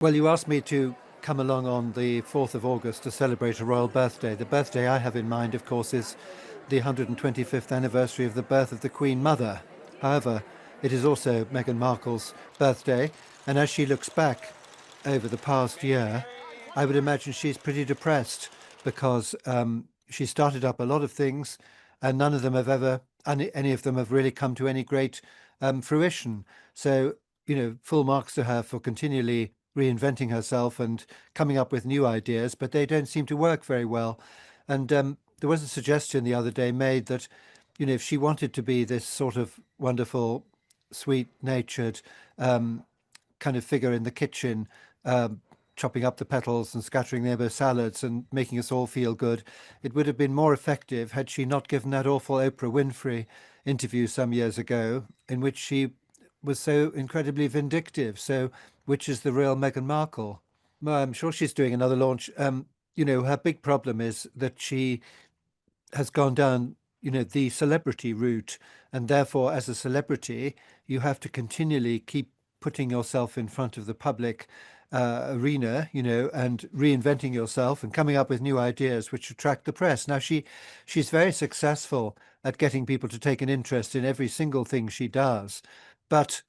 Well, you asked me to come along on the 4th of August to celebrate a royal birthday. The birthday I have in mind, of course, is the 125th anniversary of the birth of the Queen Mother. However, it is also Meghan Markle's birthday, and as she looks back over the past year, I would imagine she's pretty depressed because she started up a lot of things, and none of them have ever, any of them have really come to any great fruition. So, full marks to her for continually reinventing herself and coming up with new ideas, but they don't seem to work very well. And there was a suggestion the other day made that, if she wanted to be this sort of wonderful, sweet-natured kind of figure in the kitchen, chopping up the petals and scattering them over salads and making us all feel good, it would have been more effective had she not given that awful Oprah Winfrey interview some years ago in which she was so incredibly vindictive. So, which is the real Meghan Markle? Well, I'm sure she's doing another launch. Her big problem is that she has gone down, the celebrity route, and therefore, as a celebrity, you have to continually keep putting yourself in front of the public arena, and reinventing yourself and coming up with new ideas which attract the press. Now, she's very successful at getting people to take an interest in every single thing she does, but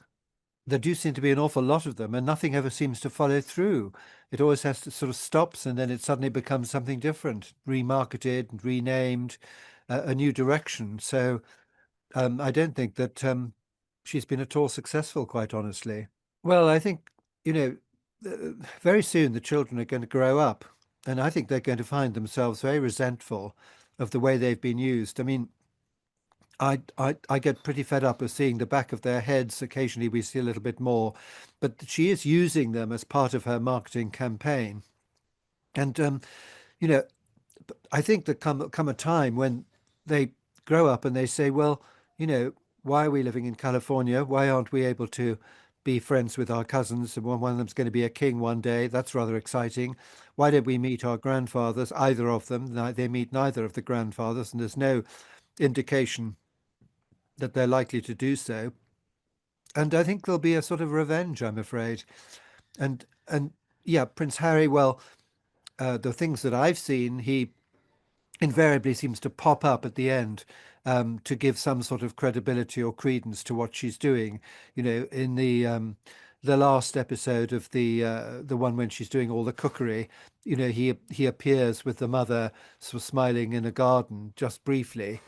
there do seem to be an awful lot of them, and nothing ever seems to follow through. It always has to sort of stops, and then it suddenly becomes something different, remarketed and renamed, a new direction. So I don't think that she's been at all successful, quite honestly. Well, I think, very soon the children are going to grow up, and I think they're going to find themselves very resentful of the way they've been used. I mean, I get pretty fed up of seeing the back of their heads. Occasionally we see a little bit more, but she is using them as part of her marketing campaign. And you know, I think that come a time when they grow up and they say, well, why are we living in California? Why aren't we able to be friends with our cousins? And one of them's going to be a king one day. That's rather exciting. Why don't we meet our grandfathers? Either of them. They meet neither of the grandfathers, and there's no indication that they're likely to do so. And I think there'll be a sort of revenge, I'm afraid. And yeah, Prince Harry, well, the things that I've seen, he invariably seems to pop up at the end to give some sort of credibility or credence to what she's doing. In the last episode of the one when she's doing all the cookery, he appears with the mother sort of smiling in a garden just briefly,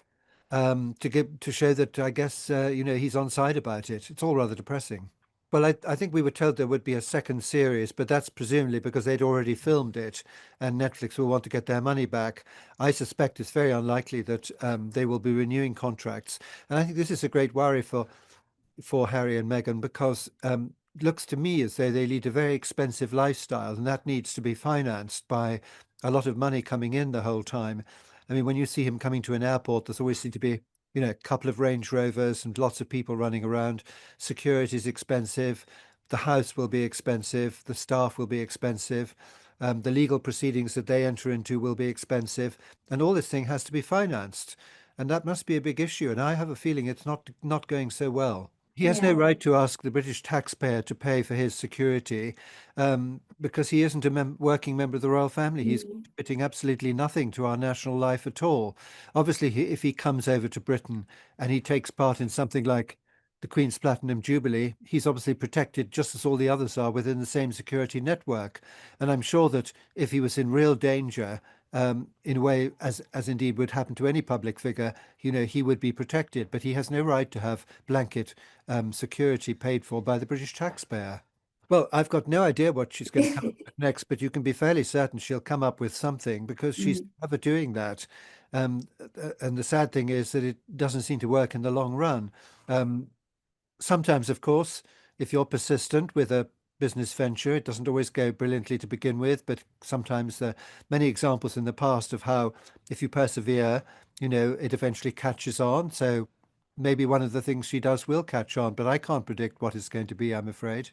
to show that I guess he's on side about it. It's all rather depressing. Well, I think we were told there would be a second series, but that's presumably because they'd already filmed it and Netflix will want to get their money back. I suspect it's very unlikely that they will be renewing contracts. And I think this is a great worry for Harry and Meghan because it looks to me as though they lead a very expensive lifestyle, and that needs to be financed by a lot of money coming in the whole time. I mean, when you see him coming to an airport, there's always seem to be, a couple of Range Rovers and lots of people running around. Security is expensive. The house will be expensive. The staff will be expensive. The legal proceedings that they enter into will be expensive. And all this thing has to be financed. And that must be a big issue. And I have a feeling it's not going so well. He has no Yeah. right to ask the British taxpayer to pay for his security because he isn't a working member of the royal family. He's Mm. contributing absolutely nothing to our national life at all. Obviously, if he comes over to Britain and he takes part in something like the Queen's Platinum Jubilee, he's obviously protected just as all the others are within the same security network. And I'm sure that if he was in real danger, in a way, as indeed would happen to any public figure, he would be protected, but he has no right to have blanket security paid for by the British taxpayer. Well, I've got no idea what she's going to come up with next, but you can be fairly certain she'll come up with something because she's Mm. never doing that. And the sad thing is that it doesn't seem to work in the long run. Um, Sometimes, of course, if you're persistent with a business venture, it doesn't always go brilliantly to begin with, but sometimes there are many examples in the past of how if you persevere, it eventually catches on. So maybe one of the things she does will catch on, but I can't predict what it's going to be, I'm afraid.